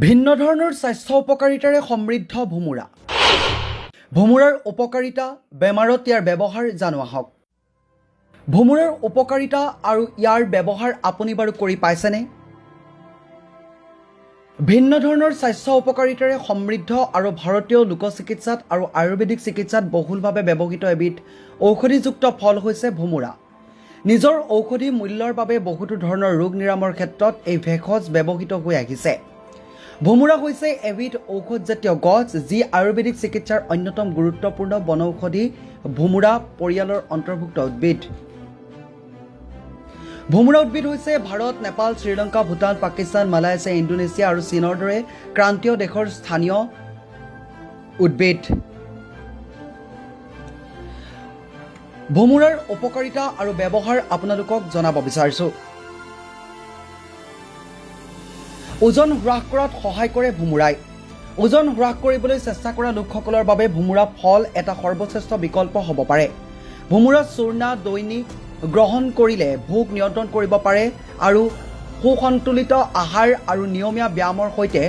ভিন্ন ধৰণৰ স্বাস্থ্য উপকাৰিতাৰে সমৃদ্ধ ভোমোৰা। ভোমোৰাৰ উপকাৰিতা, বেমাৰত ইয়াৰ ব্যৱহাৰ জানো আহক। ভোমোৰাৰ উপকাৰিতা আৰু ইয়াৰ ব্যৱহাৰ আপুনি বাৰু কৰি পাইছেনে? ভিন্ন ধৰণৰ স্বাস্থ্য উপকাৰিতাৰে সমৃদ্ধ আৰু ভাৰতীয় লোকচিকিৎসাত আৰু আয়ুৰ্বেদিক চিকিৎসাত বহুলভাৱে ব্যৱহৃত এবিধ ঔষধিযুক্ত ফল হৈছে ভোমোৰা। নিজৰ ঔষধি মূল্যৰ বাবে বহুতো ধৰণৰ ৰোগ নিৰাময়ৰ ক্ষেত্ৰত এই ভেষজ ব্যৱহৃত হৈ আহিছে। ভোমোৰা হৈছে এবিধ ঔষধজাতীয় গছ যি আয়ুৰ্বেদিক চিকিৎসাৰ অন্যতম গুৰুত্বপূৰ্ণ বনৌষধি ভোমোৰা পৰিয়ালৰ অন্তৰ্ভুক্ত উদ্ভিদ। ভোমোৰা উদ্ভিদ হৈছে ভাৰত, নেপাল, শ্ৰীলংকা, ভূটান, পাকিস্তান, মালয়েছিয়া, ইণ্ডোনেছিয়া আৰু চীনৰ দৰে ক্ৰান্তীয় দেশৰ স্থানীয় উদ্ভিদ। ভোমোৰাৰ উপকাৰিতা আৰু ব্যৱহাৰ আপোনালোকক জনাব বিচাৰিছোঁ। ওজন হ্ৰাস কৰাত সহায় কৰে ভোমোৰাই। ওজন হ্ৰাস কৰিবলৈ চেষ্টা কৰা লোকসকলৰ বাবে ভোমোৰা ফল এটা সৰ্বশ্ৰেষ্ঠ বিকল্প হ'ব পাৰে। ভোমোৰা চূৰ্ণা দৈনিক গ্ৰহণ কৰিলে ভোক নিয়ন্ত্ৰণ কৰিব পাৰে আৰু সুসন্তুলিত আহাৰ আৰু নিয়মীয়া ব্যায়ামৰ সৈতে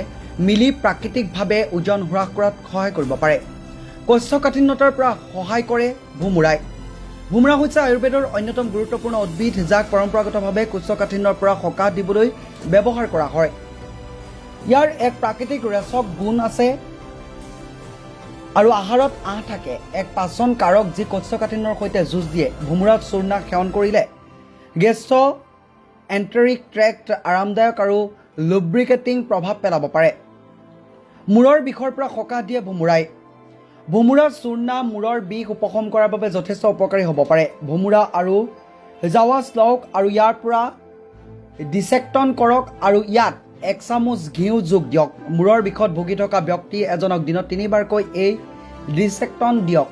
মিলি প্ৰাকৃতিকভাৱে ওজন হ্ৰাস কৰাত সহায় কৰিব পাৰে। কোষ্ঠকাঠিন্যতাৰ পৰা সহায় কৰে ভোমোৰাই। ভোমোৰা হৈছে আয়ুৰ্বেদৰ অন্যতম গুৰুত্বপূৰ্ণ উদ্ভিদ যাক পৰম্পৰাগতভাৱে কোষ্ঠকাঠিন্যৰ পৰা সকাহ দিবলৈ ব্যৱহাৰ কৰা হয়। ইয়াৰ এক প্ৰাকৃতিক ৰেচক গুণ আছে আৰু আহাৰত আঁহ থাকে, এক পাচন কাৰক যি কোষ্ঠকাঠিন্যৰ সৈতে যুঁজ দিয়ে। ভোমোৰাত চূৰ্ণা সেৱন কৰিলে গেষ্ট্ৰ'এণ্টেৰিক ট্ৰেক্ট আৰামদায়ক আৰু লুব্ৰিকেটিং প্ৰভাৱ পেলাব পাৰে। মূৰৰ বিষৰ পৰা সকাহ দিয়ে ভোমোৰাই। ভোমোৰা চূৰ্ণা মূৰৰ বিষ উপশম কৰাৰ বাবে যথেষ্ট উপকাৰী হ'ব পাৰে। ভোমোৰা আৰু জাৱাছ লওক আৰু ইয়াৰ পৰা ডিছেক্টন কৰক আৰু ইয়াত 1 চামুচ ঘিউ যোগ দিয়ক। মূৰৰ বিষত ভুগি থকা ব্যক্তি এজনক দিনত 3 বাৰকৈ এই ডিছেক্টন দিয়ক।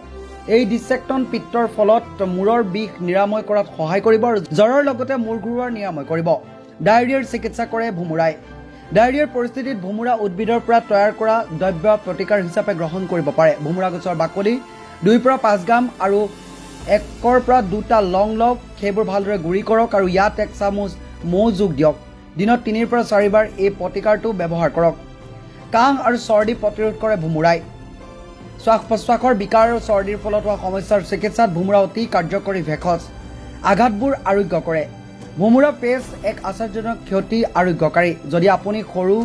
এই ডিছেক্টন পিত্তৰ ফলত মূৰৰ বিষ নিৰাময় কৰাত সহায় কৰিব আৰু জ্বৰৰ লগতে মূৰ ঘূৰোৱাৰ নিৰাময় কৰিব। ডায়েৰিয়াৰ চিকিৎসা কৰে ভোমোৰাই। ডায়েৰিয়াৰ পৰিস্থিতিত ভোমোৰা উদ্ভিদৰ পৰা তৈয়াৰ কৰা দ্ৰব্য প্ৰতিকাৰ হিচাপে গ্ৰহণ কৰিব পাৰে। ভোমোৰা গছৰ বাকলি 2 পৰা 5 গ্ৰাম আৰু 1 পৰা 2টা লং লওক। সেইবোৰ ভালদৰে গুড়ি কৰক আৰু ইয়াত 1 চামুচ মৌ যোগ দিয়ক। দিনত 3 পৰা 4 বাৰ এই প্ৰতিকাৰটো ব্যৱহাৰ কৰক। কাহ আৰু চৰ্দি প্ৰতিৰোধ কৰে ভোমোৰাই। শ্বাস প্ৰশ্বাসৰ বিকাৰ আৰু চৰ্দিৰ ফলত হোৱা সমস্যাৰ চিকিৎসাত ভোমোৰা অতি কাৰ্যকৰী ভেষজ। আঘাতবোৰ আৰোগ্য কৰে। ভোমোৰা পেষ্ট এক আশ্চৰ্যজনক ক্ষতি আৰোগ্যকাৰী। যদি আপুনি সৰু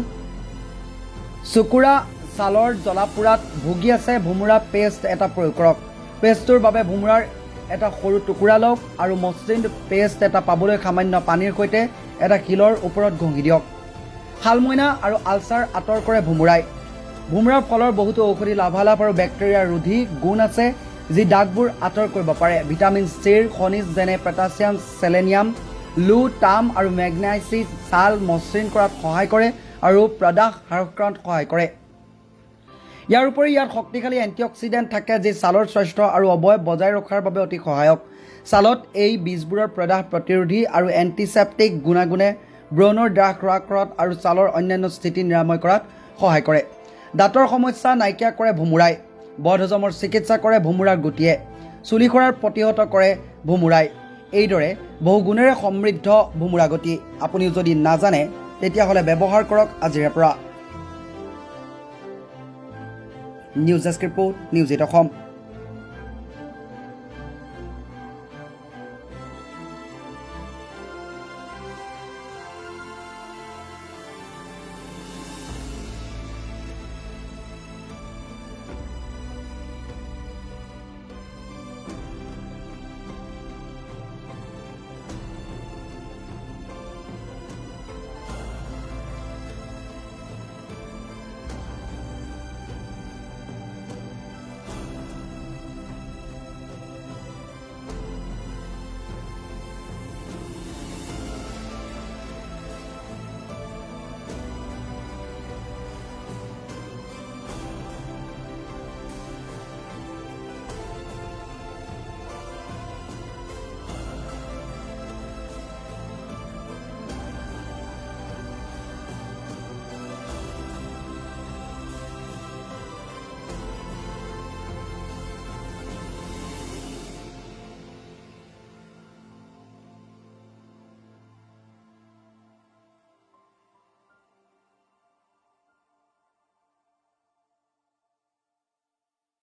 চুকুৰা ছালৰ জ্বলা-পোৰাত ভুগি আছে, ভোমোৰা পেষ্ট এটা প্ৰয়োগ কৰক। পেষ্টটোৰ বাবে ভোমোৰাৰ এটা সৰু টুকুৰা লওক আৰু মসৃণ পেষ্ট এটা পাবলৈ সামান্য পানীৰ সৈতে এটা শিলৰ ওপৰত ঘঁহি দিয়ক। শালমইনা আৰু আলচাৰ আঁতৰ কৰে ভোমোৰাই। ভোমোৰাৰ ফলৰ বহুতো ঔষধি লাভালাভ আৰু বেক্টেৰিয়া ৰোধী গুণ আছে যি দাগবোৰ আঁতৰ কৰিব পাৰে। ভিটামিন চিৰ খনিজ যেনে পটাছিয়াম, চেলেনিয়াম, লো, তাম আৰু মেগনেছিয়াম ছাল মসৃণ কৰাত সহায় কৰে আৰু প্ৰদাহ হ্ৰাস কৰাত সহায় কৰে। ইয়াৰ উপৰি ইয়াত শক্তিশালী এণ্টিঅক্সিডেণ্ট থাকে যি ছালৰ স্বাস্থ্য আৰু অৱয়ব বজাই ৰখাৰ বাবে অতি সহায়ক। ছালত এই বীজবোৰৰ প্ৰদাহ প্ৰতিৰোধী আৰু এণ্টিছেপ্টিক গুণাগুণে ব্ৰণৰ দাগ হ্ৰাস কৰাত আৰু ছালৰ অন্যান্য স্থিতি নিৰাময় কৰাত সহায় কৰে। দাঁতৰ সমস্যা নাইকিয়া কৰে ভোমোৰাই। বদহজমৰ চিকিৎসা কৰে ভোমোৰাৰ গুটিয়ে। চুলি সৰাৰ প্ৰতিহত কৰে ভোমোৰাই। এইদৰে বহু গুণেৰে সমৃদ্ধ ভোমোৰা গুটি। আপুনি যদি নাজানে তেতিয়াহ'লে ব্যৱহাৰ কৰক আজিৰে পৰা। News desk report, news 8 Assam.